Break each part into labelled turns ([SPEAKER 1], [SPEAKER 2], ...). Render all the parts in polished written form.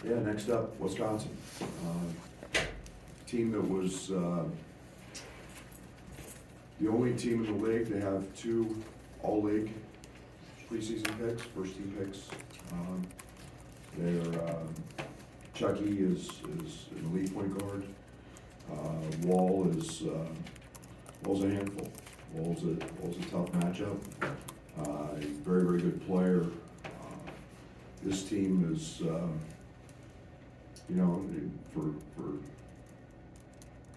[SPEAKER 1] Yeah, next up, Wisconsin. Team that was the only team in the league to have two all-league preseason picks, first-team picks. Chucky is an elite point guard. Wall's a handful. Wall's a tough matchup. He's a very, very good player. This team is, for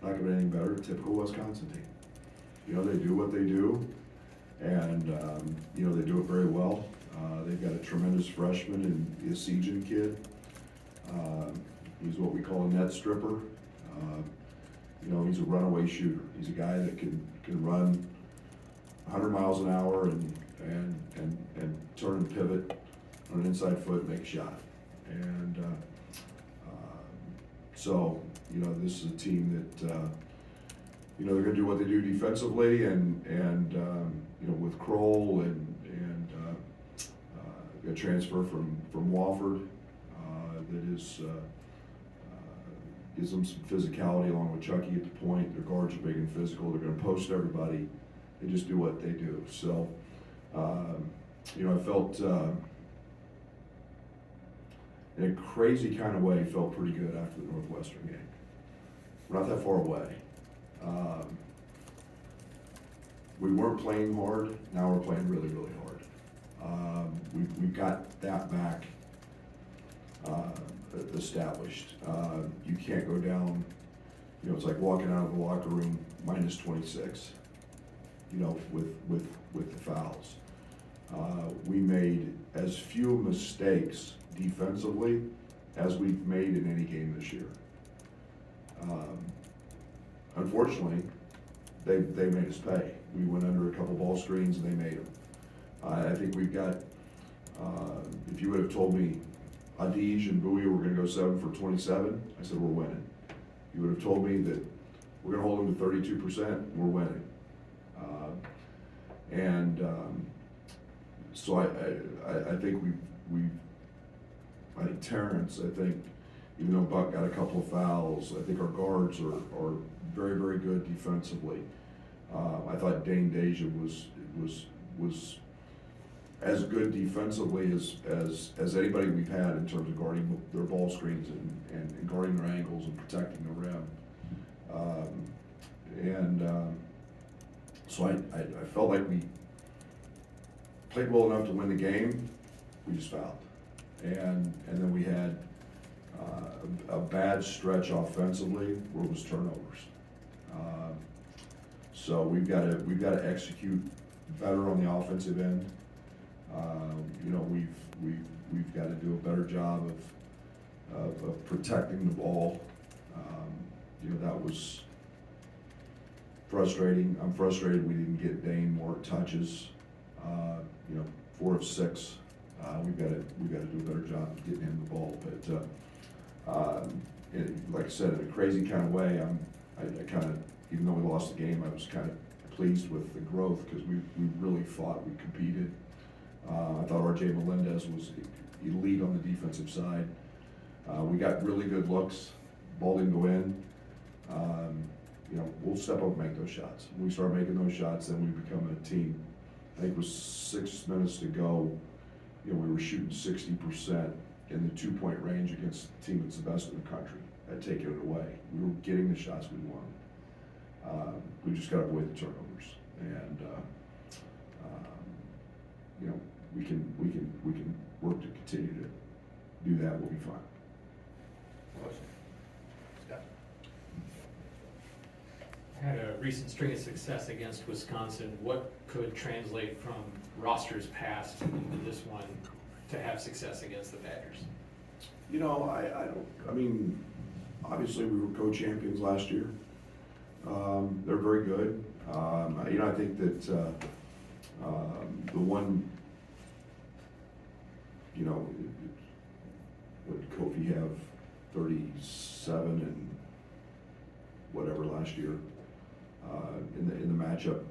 [SPEAKER 1] lack of anything better, a typical Wisconsin team. They do what they do, and, they do it very well. They've got a tremendous freshman in the Asian kid. He's what we call a net stripper. He's a runaway shooter. He's a guy that can run 100 miles an hour and turn and pivot on an inside foot and make a shot. And so, this is a team that, they're going to do what they do defensively, and with Kroll and a transfer from Wofford that is gives them some physicality along with Chucky at the point. Their guards are big and physical. They're going to post everybody. They just do what they do. So, I felt in a crazy kind of way, felt pretty good after the Northwestern game. We're not that far away. We weren't playing hard. Now we're playing really, really hard. We've got that back established. You can't go down, it's like walking out of the locker room minus 26, with the fouls. We made as few mistakes defensively as we've made in any game this year. Unfortunately, they made us pay. We went under a couple ball screens and they made them. I think we've got, if you would have told me Adige and Bowie were going to go 7 for 27, I said, we're winning. You would have told me that we're going to hold them to 32%, we're winning. So I think I think Terrence, even though Buck got a couple of fouls, I think our guards are very, very good defensively. I thought Dane Deja was as good defensively as anybody we've had in terms of guarding their ball screens and guarding their angles and protecting the rim. So I felt like we played well enough to win the game. We just fouled, and then we had a bad stretch offensively where it was turnovers. So we've got to execute better on the offensive end. We've got to do a better job of protecting the ball. That was frustrating. I'm frustrated we didn't get Dane more touches. 4 of 6. We've got to do a better job of getting him the ball. But like I said, in a crazy kind of way, I kind of, even though we lost the game, I was kind of pleased with the growth because we really thought we competed. I thought R.J. Melendez was elite on the defensive side. We got really good looks. Ball didn't go in. We'll step up and make those shots. When we start making those shots, then we become a team. I think it was 6 minutes to go. We were shooting 60% in the 2-point range against the team that's the best in the country at taking it away. We were getting the shots we wanted. We just got to avoid the turnovers, and we can work to continue to do that. We'll be fine.
[SPEAKER 2] Scott.
[SPEAKER 3] Had a recent string of success against Wisconsin. What could translate from rosters past into this one to have success against the Badgers?
[SPEAKER 1] Obviously we were co-champions last year. They're very good. I think that the one, what did Kofi have, 37 and whatever last year in the matchup.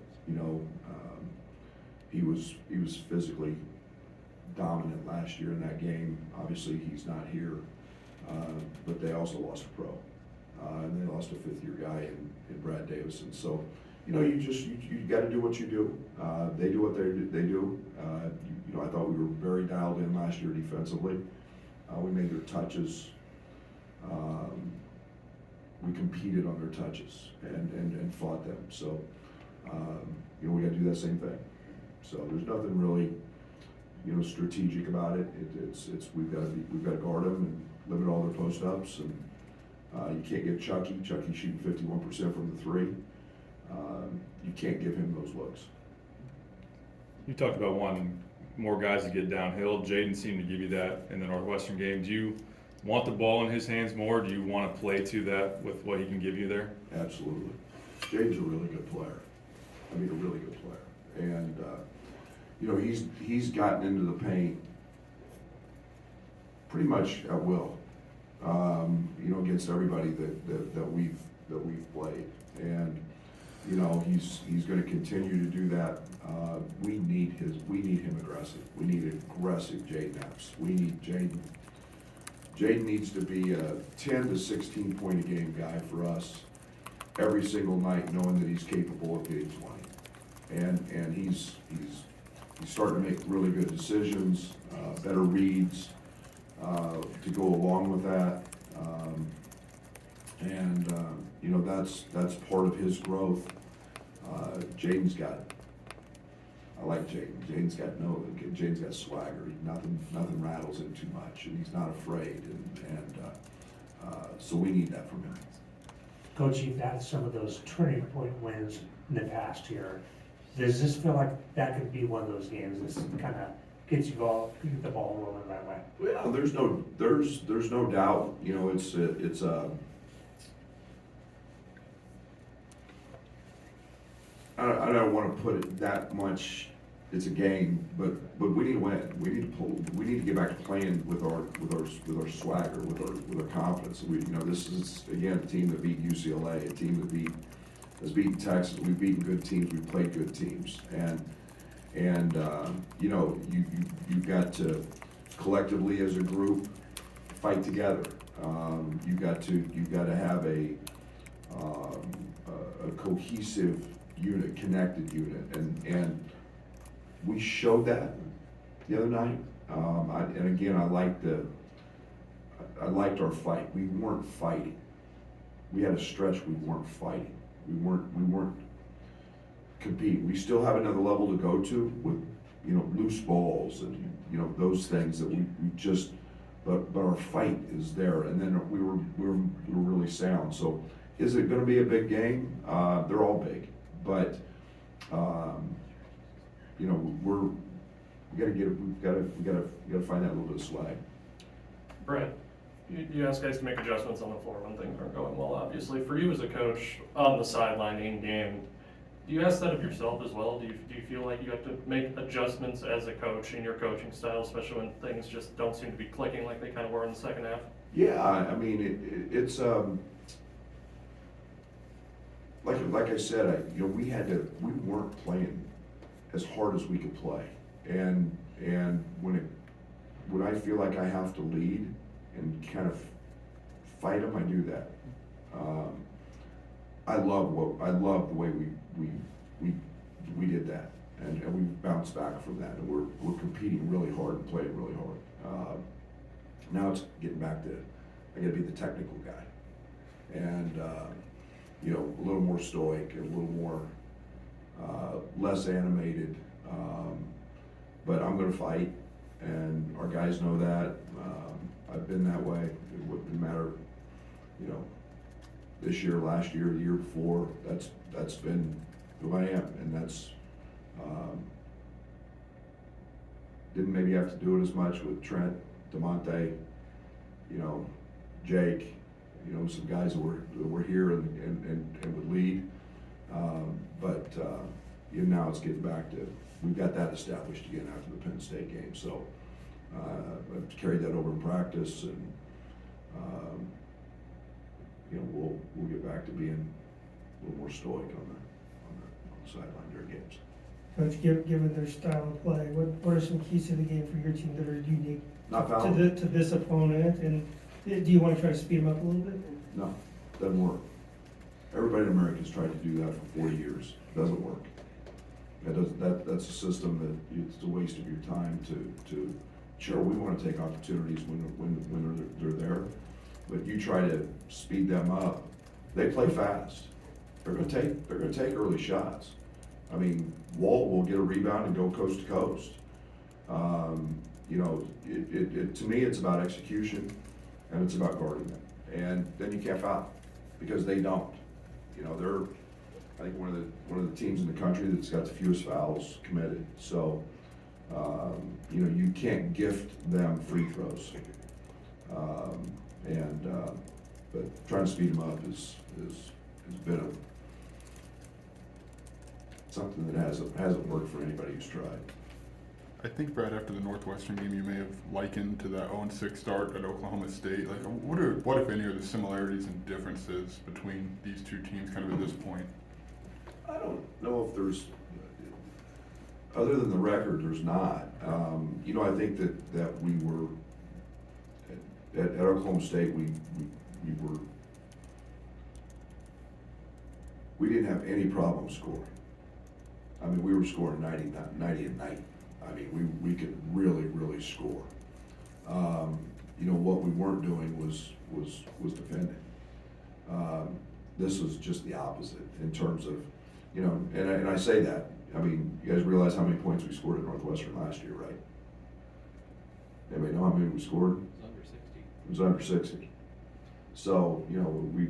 [SPEAKER 1] He was physically dominant last year in that game. Obviously he's not here but they also lost a pro. And they lost a fifth-year guy in Brad Davison. So, you know, you gotta do what you do. They do what they do. You know, I thought we were very dialed in last year defensively. We made their touches. We competed on their touches and fought them. So, you know, we gotta do that same thing. So there's nothing really, you know, strategic about it. It's we've gotta guard them and limit all their post ups, and you can't give Chucky shooting 51% from the three. You can't give him those looks.
[SPEAKER 2] You talked about wanting more guys to get downhill. Jaden seemed to give you that in the Northwestern game. Do you want the ball in his hands more? Do you want to play to that with what he can give you there?
[SPEAKER 1] Absolutely. Jaden's a really good player. I mean, a really good player. And, you know, he's gotten into the paint pretty much at will, you know, against everybody that we've played. And, you know, he's going to continue to do that. We need him aggressive. We need aggressive Jaden Epps. We need Jaden. Jaden needs to be a 10 to 16 point a game guy for us every single night, knowing that he's capable of getting 20. And he's starting to make really good decisions, better reads to go along with that. You know, that's part of his growth. I like Jaden. Jaden's got swagger. Nothing rattles him too much, and he's not afraid. So we need that from him.
[SPEAKER 4] Coach, you've had some of those turning point wins in the past here. Does this feel like that could be one of those games that kind of gets you the ball rolling that way?
[SPEAKER 1] Well, there's no doubt. You know, it's I don't want to put it that much. It's a game, but we need to win. We need to get back to playing with our swagger, with our confidence. You know, this is again a team that beat UCLA, a team that has beaten Texas. We've beaten good teams. We've played good teams, and you know, you've got to collectively as a group fight together. You've got to have a cohesive unit, connected unit, and we showed that the other night. And again, I liked our fight. We weren't fighting. We had a stretch. We weren't fighting. We weren't competing. We still have another level to go to with, you know, loose balls and, you know, those things that we just. But our fight is there, and then we were really sound. So, is it going to be a big game? They're all big, but. You know, we gotta find that little bit of swag.
[SPEAKER 5] Brad, you ask guys to make adjustments on the floor when things aren't going well, obviously. For you as a coach on the sideline in game, do you ask that of yourself as well? Do you feel like you have to make adjustments as a coach in your coaching style, especially when things just don't seem to be clicking like they kind of were in the second half?
[SPEAKER 1] Yeah, I mean, it's like I said, you know, we weren't playing as hard as we could play, and when I feel like I have to lead and kind of fight them, I do that. I love the way we did that, and we bounced back from that, and we're competing really hard and playing really hard. Now it's getting back to I got to be the technical guy, and you know, a little more stoic, a little more. Less animated, but I'm going to fight, and our guys know that. I've been that way. It wouldn't matter, you know, this year, last year, the year before. That's been who I am, and that's didn't maybe have to do it as much with Trent, DeMonte, you know, Jake, you know, some guys that were here and would lead. But you know, now it's getting back to, we've got that established again after the Penn State game. So I've carried that over in practice, and you know, we'll get back to being a little more stoic on the sideline during games.
[SPEAKER 6] Coach, given their style of play, what are some keys to the game for your team that are unique
[SPEAKER 1] Not fouling.
[SPEAKER 6] to this opponent, and Do you wanna try to speed them up a little bit?
[SPEAKER 1] No, doesn't work. Everybody in America's tried to do that for 40 years, doesn't work. That's a system that it's a waste of your time to, sure, we wanna take opportunities when they're there, but you try to speed them up, they play fast. They're gonna take early shots. I mean, Walt will get a rebound and go coast to coast. You know, to me, it's about execution and it's about guarding them. And then you can't foul because they don't. You know, they're, I think, one of the teams in the country that's got the fewest fouls committed. So, you know, you can't gift them free throws. But trying to speed them up has been something that hasn't worked for anybody who's tried.
[SPEAKER 7] I think, Brad, after the Northwestern game, you may have likened to that 0-6 start at Oklahoma State. Like, what if any, are the similarities and differences between these two teams kind of at this point?
[SPEAKER 1] I don't know if there's, other than the record, there's not. You know, I think that we were, at Oklahoma State, we didn't have any problem scoring. I mean, we were scoring 90 a night. I mean, we could really score. You know, what we weren't doing was defending. This was just the opposite in terms of, you know, and I say that, I mean, you guys realize how many points we scored at Northwestern last year, right? Anybody know how many we scored? It was under 60. So, you know, we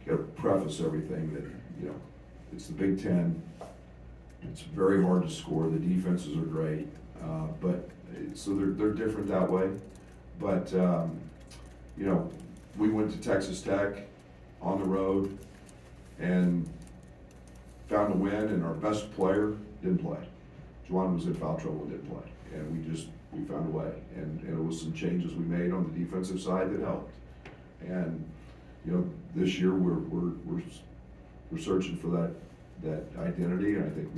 [SPEAKER 1] gotta preface everything that, you know, it's the Big Ten. It's very hard to score. The defenses are great, so they're different that way. But you know, we went to Texas Tech on the road and found a win, and our best player didn't play. Juwan was in foul trouble and didn't play, and we found a way. And it was some changes we made on the defensive side that helped. And you know, this year we're searching for that identity, and I think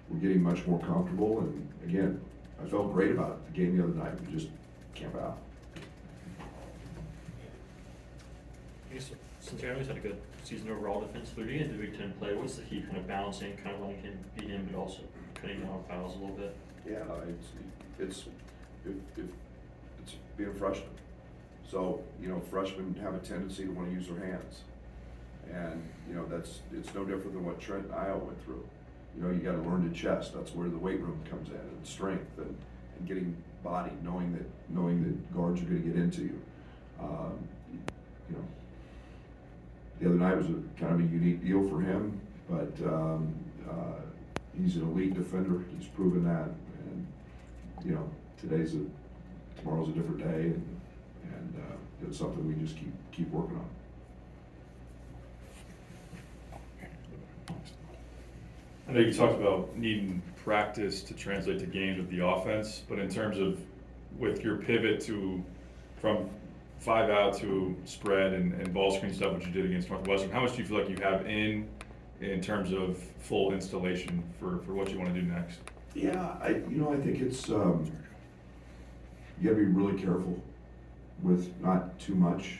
[SPEAKER 1] we're getting much more comfortable. And again, I felt great about it. The game the other night, we just camp out.
[SPEAKER 8] I guess Centennial's had a good season overall defensively in the Big Ten play. What's the key kind of balancing, kind of letting him beat him, but also cutting down on fouls a little bit?
[SPEAKER 1] Yeah, it's being a freshman. So, you know, freshmen have a tendency to want to use their hands. And, you know, it's no different than what Trent and I went through. You know, you gotta learn to chest. That's where the weight room comes in, and strength, and getting body, knowing that guards are gonna get into you. You know, the other night was a kind of a unique deal for him, but he's an elite defender. He's proven that. And, you know, tomorrow's a different day, and it's something we just keep working on.
[SPEAKER 2] I know you talked about needing practice to translate to games with the offense, but in terms of with your pivot from 5 out to spread and ball screen stuff, which you did against Northwestern, how much do you feel like you have in terms of full installation for what you want to do next?
[SPEAKER 1] Yeah, I think it's you gotta be really careful with not too much,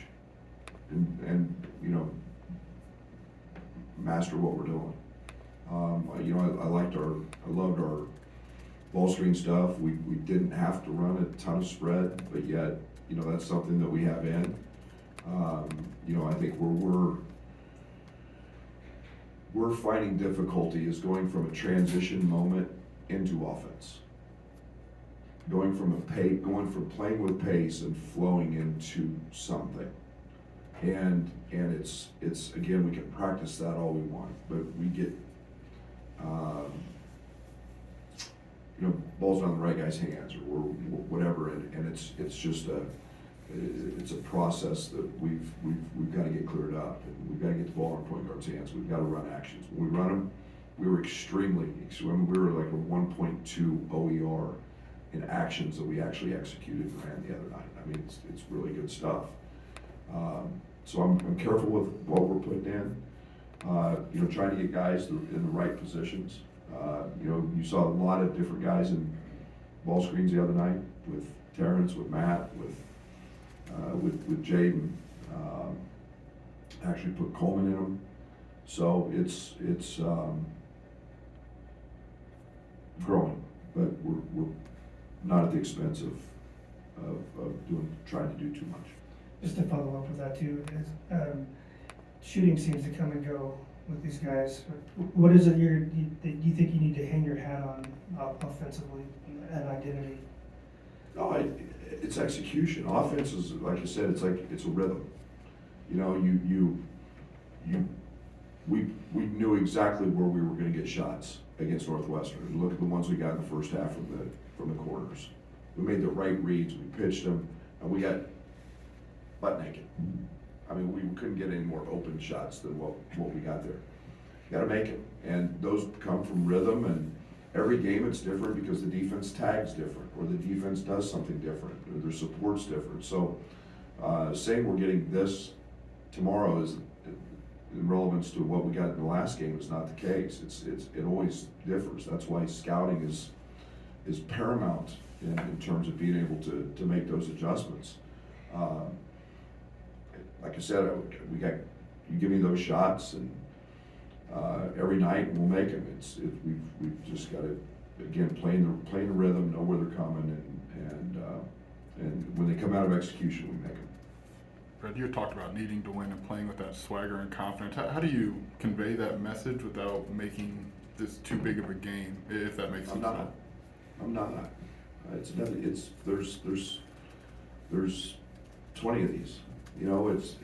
[SPEAKER 1] and you know, master what we're doing. You know, I loved our ball screen stuff. We didn't have to run a ton of spread, but yet, you know, that's something that we have in. You know, I think where we're finding difficulty is going from a transition moment into offense. Going from playing with pace and flowing into something. And it's again, we can practice that all we want, but we get you know, balls on the right guy's hands or whatever, and it's just a process that we've got to get cleared up, and we've got to get the ball in point guard's hands. We've got to run actions. When we run them, we were we were like a 1.2 OER in actions that we actually executed and ran the other night. I mean, it's really good stuff. So I'm careful with what we're putting in. You know, trying to get guys in the right positions. You know, you saw a lot of different guys in ball screens the other night with Terrence, with Matt, with Jaden. Actually put Coleman in them. So it's growing, but we're not at the expense of trying to do too much.
[SPEAKER 6] Just to follow up with that too, is, shooting seems to come and go with these guys. What is it that you think you need to hang your hat on offensively, an identity?
[SPEAKER 1] No, it's execution. Offense is, like I said, it's a rhythm. You know, we knew exactly where we were gonna get shots against Northwestern. Look at the ones we got in the first half from the corners. We made the right reads, we pitched them, and we got butt naked. I mean, we couldn't get any more open shots than what we got there. You gotta make it, and those come from rhythm, and every game it's different because the defense tags different, or the defense does something different, or their support's different. So, saying we're getting this tomorrow is in relevance to what we got in the last game is not the case. It always differs. That's why scouting is paramount in terms of being able to make those adjustments. Like I said, you give me those shots, and every night we'll make them. We've just got to, again, playing the rhythm, know where they're coming, and when they come out of execution, we make them.
[SPEAKER 7] Brad, you had talked about needing to win and playing with that swagger and confidence. How do you convey that message without making this too big of a game, if that makes sense?
[SPEAKER 1] I'm not. There's 20 of these. You know, it's.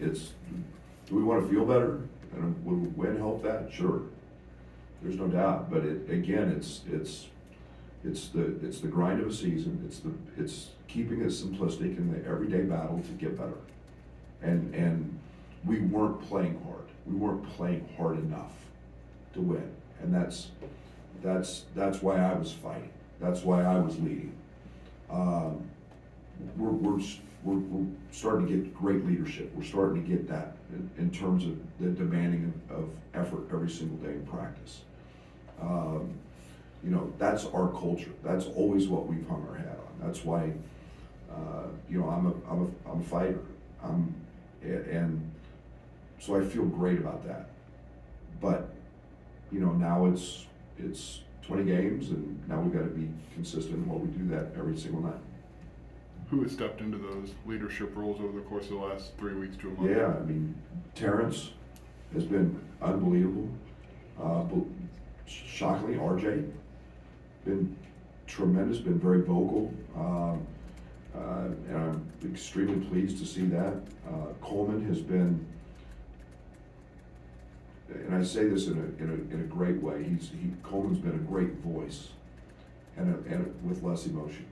[SPEAKER 1] Do we want to feel better? And would win help that? Sure. There's no doubt. But it's the grind of a season. It's keeping it simplistic in the everyday battle to get better. And we weren't playing hard. We weren't playing hard enough to win. And that's why I was fighting. That's why I was leading. We're starting to get great leadership. We're starting to get that in terms of the demanding of effort every single day in practice. You know, that's our culture. That's always what we've hung our hat on. That's why, you know, I'm a fighter. And so I feel great about that. But, you know, now it's 20 games, and now we've got to be consistent in what we do that every single night.
[SPEAKER 7] Who has stepped into those leadership roles over the course of the last 3 weeks to a month?
[SPEAKER 1] Yeah, I mean, Terrence has been unbelievable. Shockingly, RJ, been tremendous, been very vocal. And I'm extremely pleased to see that. Coleman has been, and I say this in a great way, Coleman's been a great voice and with less emotion.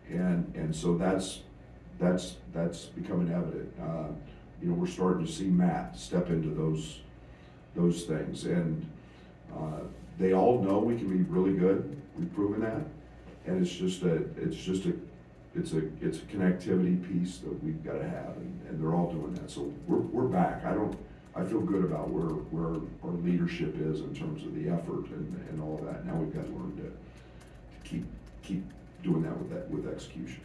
[SPEAKER 1] And so that's becoming evident. You know, we're starting to see Matt step into those things, and they all know we can be really good. We've proven that, and it's a connectivity piece that we've got to have, and they're all doing that. So we're back. I feel good about where our leadership is in terms of the effort and all of that. Now we've got to learn to keep doing that with execution.